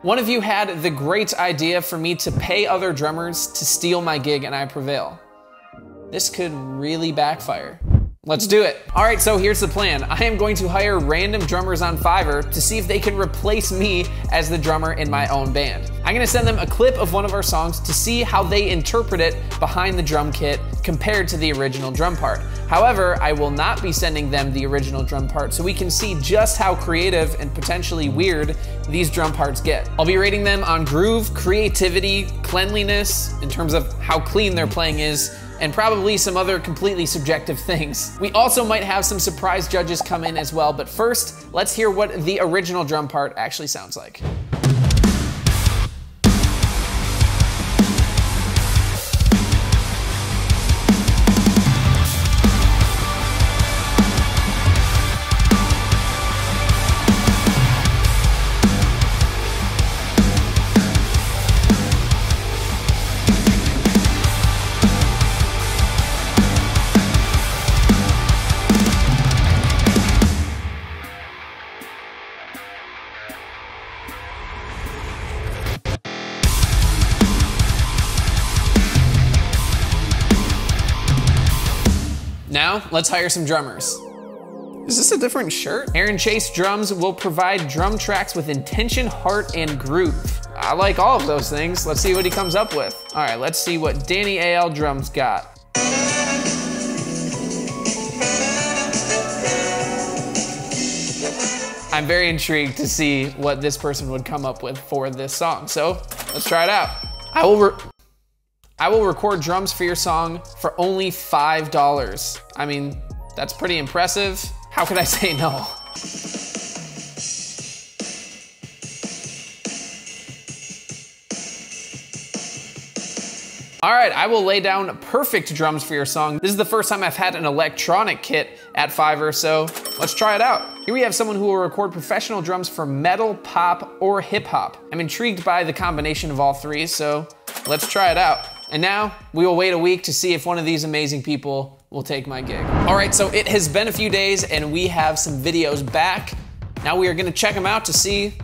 One of you had the great idea for me to pay other drummers to steal my gig and I prevail. This could really backfire. Let's do it. All right, so here's the plan. I am going to hire random drummers on Fiverr to see if they can replace me as the drummer in my own band. I'm gonna send them a clip of one of our songs to see how they interpret it behind the drum kit compared to the original drum part. However, I will not be sending them the original drum part so we can see just how creative and potentially weird these drum parts get. I'll be rating them on groove, creativity, cleanliness, in terms of how clean their playing is, and probably some other completely subjective things. We also might have some surprise judges come in as well, but first, let's hear what the original drum part actually sounds like. Now, let's hire some drummers. Is this a different shirt? Aaron Chase Drums will provide drum tracks with intention, heart, and groove. I like all of those things. Let's see what he comes up with. All right, let's see what Danny AL Drums got. I'm very intrigued to see what this person would come up with for this song. So let's try it out. I will record drums for your song for only $5. I mean, that's pretty impressive. How could I say no? All right, I will lay down perfect drums for your song. This is the first time I've had an electronic kit at Fiverr, so let's try it out. Here we have someone who will record professional drums for metal, pop, or hip hop. I'm intrigued by the combination of all three, so let's try it out. And now we will wait a week to see if one of these amazing people will take my gig. All right, so it has been a few days and we have some videos back. Now we are gonna check them out to see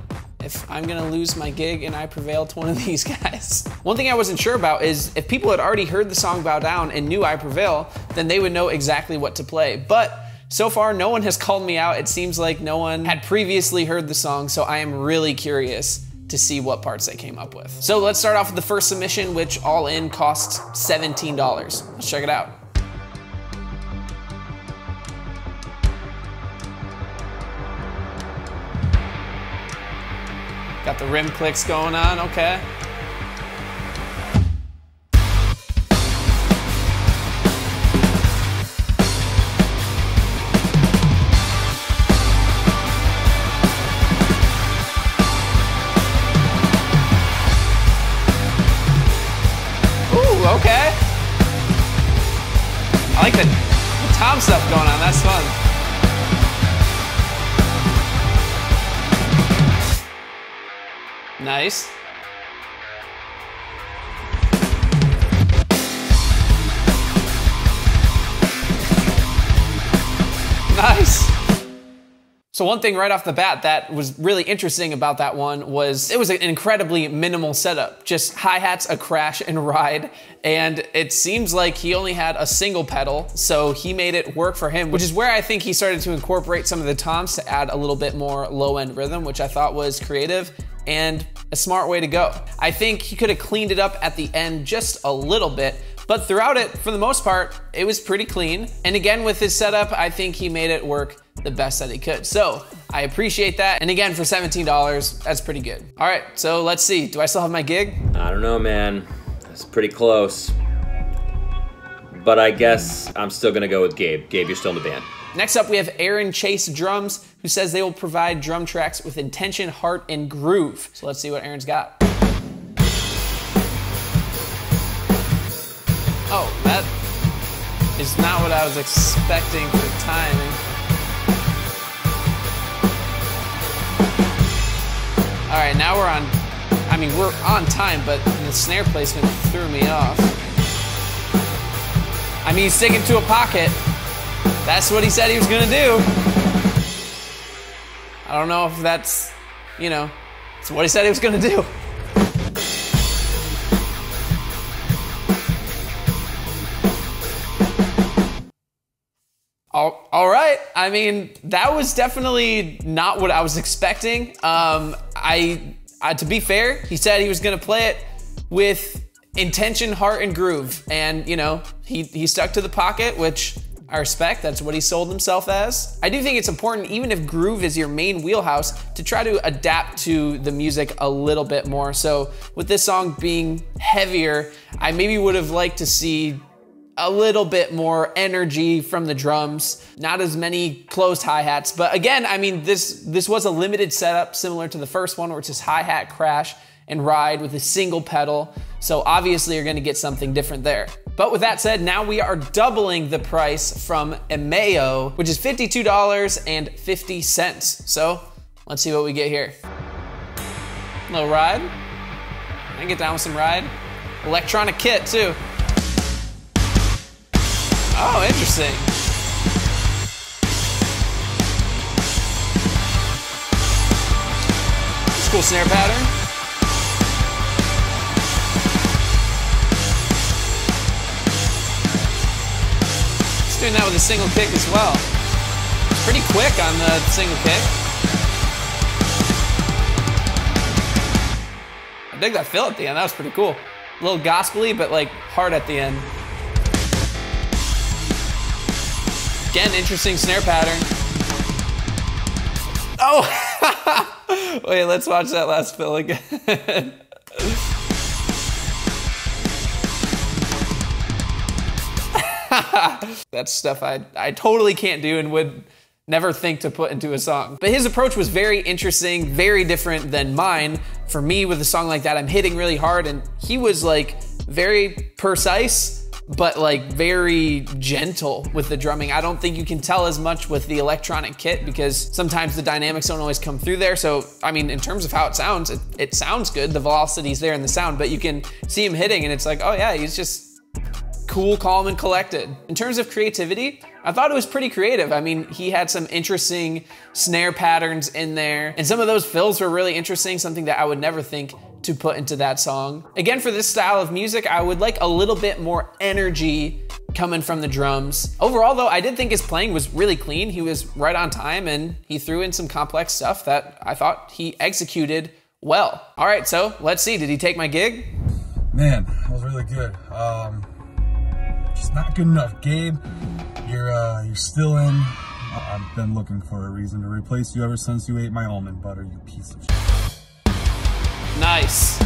if I'm gonna lose my gig and I prevail to one of these guys. One thing I wasn't sure about is if people had already heard the song Bow Down and knew I prevail, then they would know exactly what to play. But so far, no one has called me out. It seems like no one had previously heard the song, so I am really curious to see what parts they came up with. So let's start off with the first submission, which all in costs $17. Let's check it out. Got the rim clicks going on, okay. Okay. I like the tom stuff going on, that's fun. Nice. Nice. So one thing right off the bat that was really interesting about that one was it was an incredibly minimal setup. Just hi-hats, a crash, and ride. And it seems like he only had a single pedal, so he made it work for him, which is where I think he started to incorporate some of the toms to add a little bit more low-end rhythm, which I thought was creative and a smart way to go. I think he could have cleaned it up at the end just a little bit, but throughout it, for the most part, it was pretty clean. And again, with his setup, I think he made it work the best that he could. So I appreciate that. And again, for $17, that's pretty good. All right, so let's see. Do I still have my gig? I don't know, man. It's pretty close. But I guess I'm still gonna go with Gabe. Gabe, you're still in the band. Next up, we have Aaron Chase Drums, who says they will provide drum tracks with intention, heart, and groove. So let's see what Aaron's got. Oh, that is not what I was expecting for timing. All right, now we're on, I mean, we're on time, but the snare placement threw me off. I mean, he's sticking to a pocket. That's what he said he was gonna do. I don't know if that's, you know, It's what he said he was gonna do. All right. I mean, that was definitely not what I was expecting. To be fair, he said he was gonna play it with intention, heart, and groove. And you know, he stuck to the pocket, which I respect. That's what he sold himself as. I do think it's important, even if groove is your main wheelhouse, to try to adapt to the music a little bit more. So with this song being heavier, I maybe would have liked to see a little bit more energy from the drums, not as many closed hi-hats. But again, I mean, this was a limited setup similar to the first one, where it's just hi-hat, crash, and ride with a single pedal. So obviously you're gonna get something different there. But with that said, now we are doubling the price from Emeo, which is $52.50. So let's see what we get here. A little ride. I can get down with some ride. Electronic kit too. Oh, interesting. It's a cool snare pattern. It's doing that with a single kick as well. Pretty quick on the single kick. I dig that fill at the end. That was pretty cool. A little gospel-y, but like hard at the end. Again, interesting snare pattern. Oh! Wait, let's watch that last fill again. That's stuff I totally can't do and would never think to put into a song. But his approach was very interesting, very different than mine. For me, with a song like that, I'm hitting really hard, and he was like very precise, but like very gentle with the drumming. I don't think you can tell as much with the electronic kit because sometimes the dynamics don't always come through there. So, I mean, in terms of how it sounds, it sounds good. The velocity's there in the sound, but you can see him hitting and it's like, oh yeah, he's just cool, calm, and collected. In terms of creativity, I thought it was pretty creative. I mean, he had some interesting snare patterns in there, and some of those fills were really interesting, something that I would never think to put into that song. Again, for this style of music, I would like a little bit more energy coming from the drums. Overall though, I did think his playing was really clean. He was right on time and he threw in some complex stuff that I thought he executed well. All right, so let's see, did he take my gig? Man, that was really good. Just not good enough. Gabe, you're still in. I've been looking for a reason to replace you ever since you ate my almond butter, you piece of shit. Nice.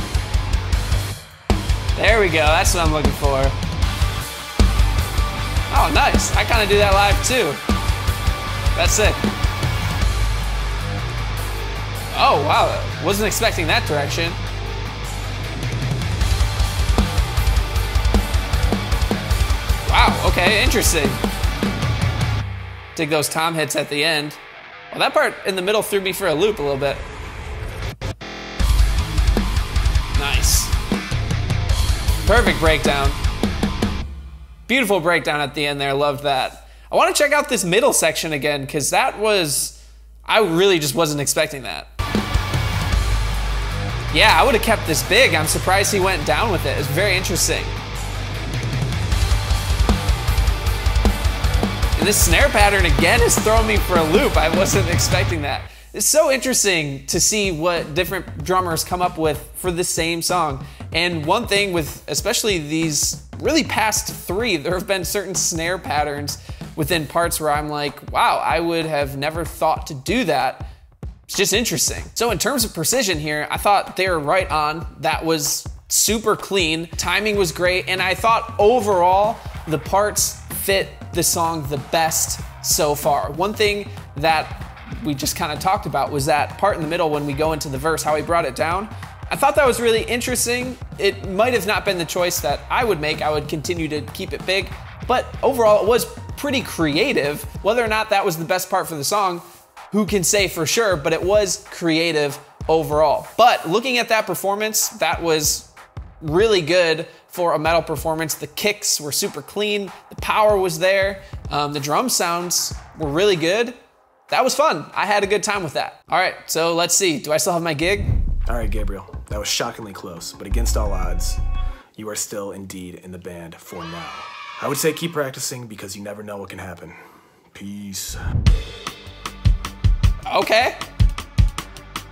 There we go, that's what I'm looking for. Oh, nice. I kind of do that live too. That's sick. Oh, wow. Wasn't expecting that direction. Wow, okay, interesting. Dig those tom hits at the end. Well, that part in the middle threw me for a loop a little bit. Nice. Perfect breakdown. Beautiful breakdown at the end there, loved that. I want to check out this middle section again, because that was, I really just wasn't expecting that. Yeah, I would have kept this big. I'm surprised he went down with it. It's very interesting. And this snare pattern again is throwing me for a loop. I wasn't expecting that. It's so interesting to see what different drummers come up with for the same song. And one thing with especially these really past three, there have been certain snare patterns within parts where I'm like, wow, I would have never thought to do that. It's just interesting. So in terms of precision here, I thought they were right on. That was super clean. Timing was great. And I thought overall, the parts fit the song the best so far. One thing that we just kind of talked about was that part in the middle when we go into the verse, how he brought it down. I thought that was really interesting. It might have not been the choice that I would make. I would continue to keep it big, but overall it was pretty creative. Whether or not that was the best part for the song, who can say for sure, but it was creative overall. But looking at that performance, that was really good for a metal performance. The kicks were super clean, the power was there, the drum sounds were really good. That was fun. I had a good time with that. All right, so let's see. Do I still have my gig? All right, Gabriel, that was shockingly close, but against all odds, you are still indeed in the band for now. I would say keep practicing because you never know what can happen. Peace. Okay.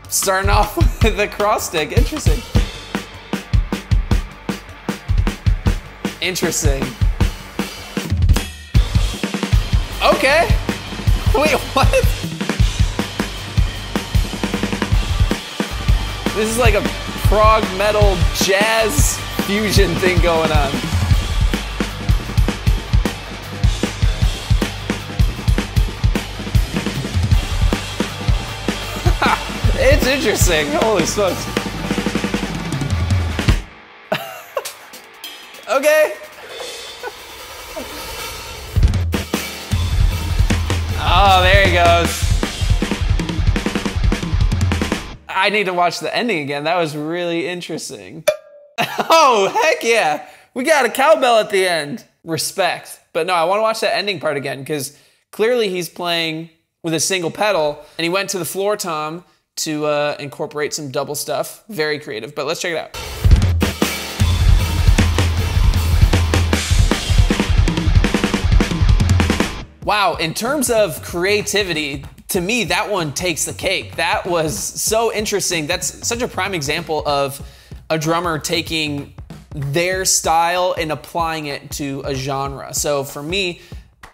Starting off with the cross stick, interesting. Interesting. Okay. Wait, what? This is like a prog metal jazz fusion thing going on. It's interesting. Holy smokes. Okay. Oh, there he goes. I need to watch the ending again. That was really interesting. Oh, heck yeah. We got a cowbell at the end. Respect. But no, I want to watch that ending part again because clearly he's playing with a single pedal and he went to the floor tom to incorporate some double stuff. Very creative, but let's check it out. Wow, in terms of creativity, to me, that one takes the cake. That was so interesting. That's such a prime example of a drummer taking their style and applying it to a genre. So for me,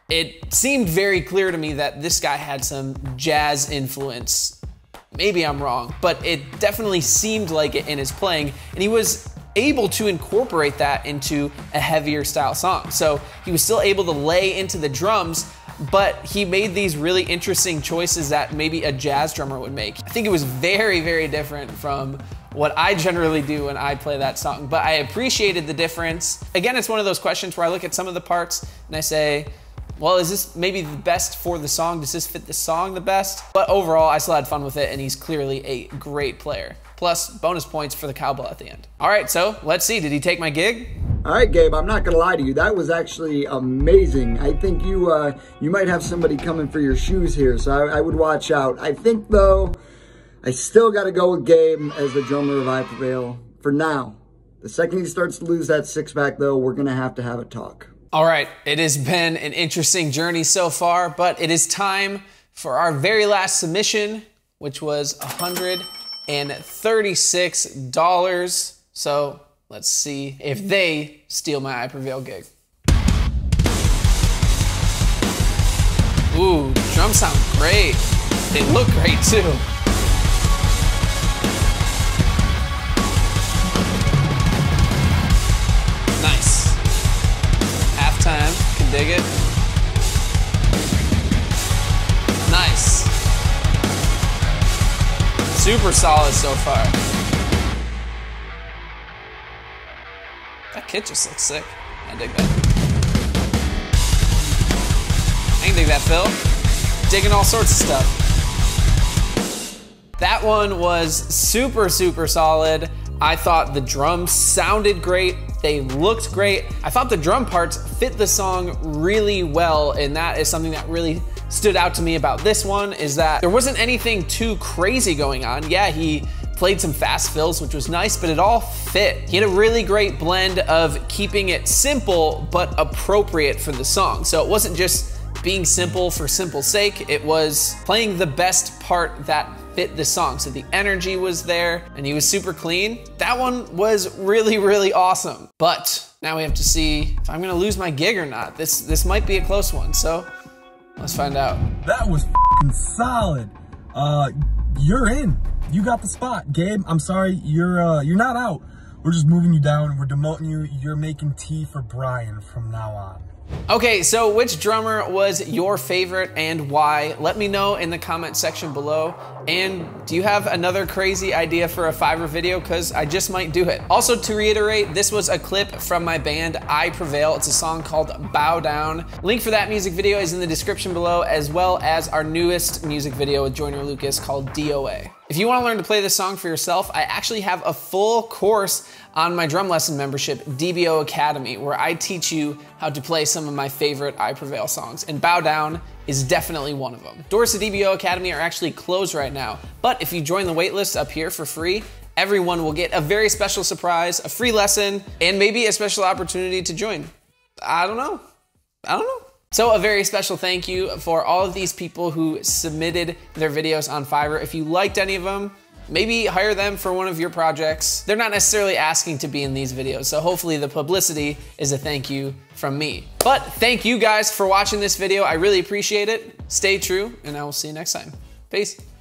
it seemed very clear to me that this guy had some jazz influence. Maybe I'm wrong, but it definitely seemed like it in his playing, and he was able to incorporate that into a heavier style song. So he was still able to lay into the drums, but he made these really interesting choices that maybe a jazz drummer would make. I think it was very, very different from what I generally do when I play that song, but I appreciated the difference. Again, it's one of those questions where I look at some of the parts and I say, well, is this maybe the best for the song? Does this fit the song the best? But overall, I still had fun with it, and he's clearly a great player. Plus, bonus points for the cowbell at the end. All right, so let's see. Did he take my gig? All right, Gabe, I'm not gonna lie to you. That was actually amazing. I think you might have somebody coming for your shoes here, so I would watch out. I think, though, I still gotta go with Gabe as the drummer of I Prevail for now. The second he starts to lose that six-pack, though, we're gonna have a talk. All right, it has been an interesting journey so far, but it is time for our very last submission, which was $136. So let's see if they steal my I Prevail gig. Ooh, drums sound great. They look great too. Nice. Halftime, can dig it. Nice. Super solid so far. That kit just looks sick. I dig that. I can dig that, Phil. Digging all sorts of stuff. That one was super, super solid. I thought the drums sounded great. They looked great. I thought the drum parts fit the song really well, and that is something that really stood out to me about this one, is that there wasn't anything too crazy going on. Yeah, he played some fast fills, which was nice, but it all fit. He had a really great blend of keeping it simple, but appropriate for the song. So it wasn't just being simple for simple's sake, it was playing the best part that fit the song. So the energy was there and he was super clean. That one was really, really awesome. But now we have to see if I'm gonna lose my gig or not. This might be a close one, so let's find out. That was f***ing solid. You're in. You got the spot, Gabe. I'm sorry, you're not out. We're just moving you down. We're demoting you. You're making tea for Brian from now on. Okay, so which drummer was your favorite and why? Let me know in the comment section below. And do you have another crazy idea for a Fiverr video? Because I just might do it. Also, to reiterate, this was a clip from my band I Prevail. It's a song called Bow Down. Link for that music video is in the description below, as well as our newest music video with Joyner Lucas called DOA. If you want to learn to play this song for yourself, I actually have a full course on my drum lesson membership, DBO Academy, where I teach you how to play some of my favorite I Prevail songs, and Bow Down is definitely one of them. Doors to DBO Academy are actually closed right now, but if you join the waitlist up here for free, everyone will get a very special surprise, a free lesson, and maybe a special opportunity to join. I don't know. So a very special thank you for all of these people who submitted their videos on Fiverr. If you liked any of them, maybe hire them for one of your projects. They're not necessarily asking to be in these videos, so hopefully the publicity is a thank you from me. But thank you guys for watching this video. I really appreciate it. Stay true, and I will see you next time. Peace.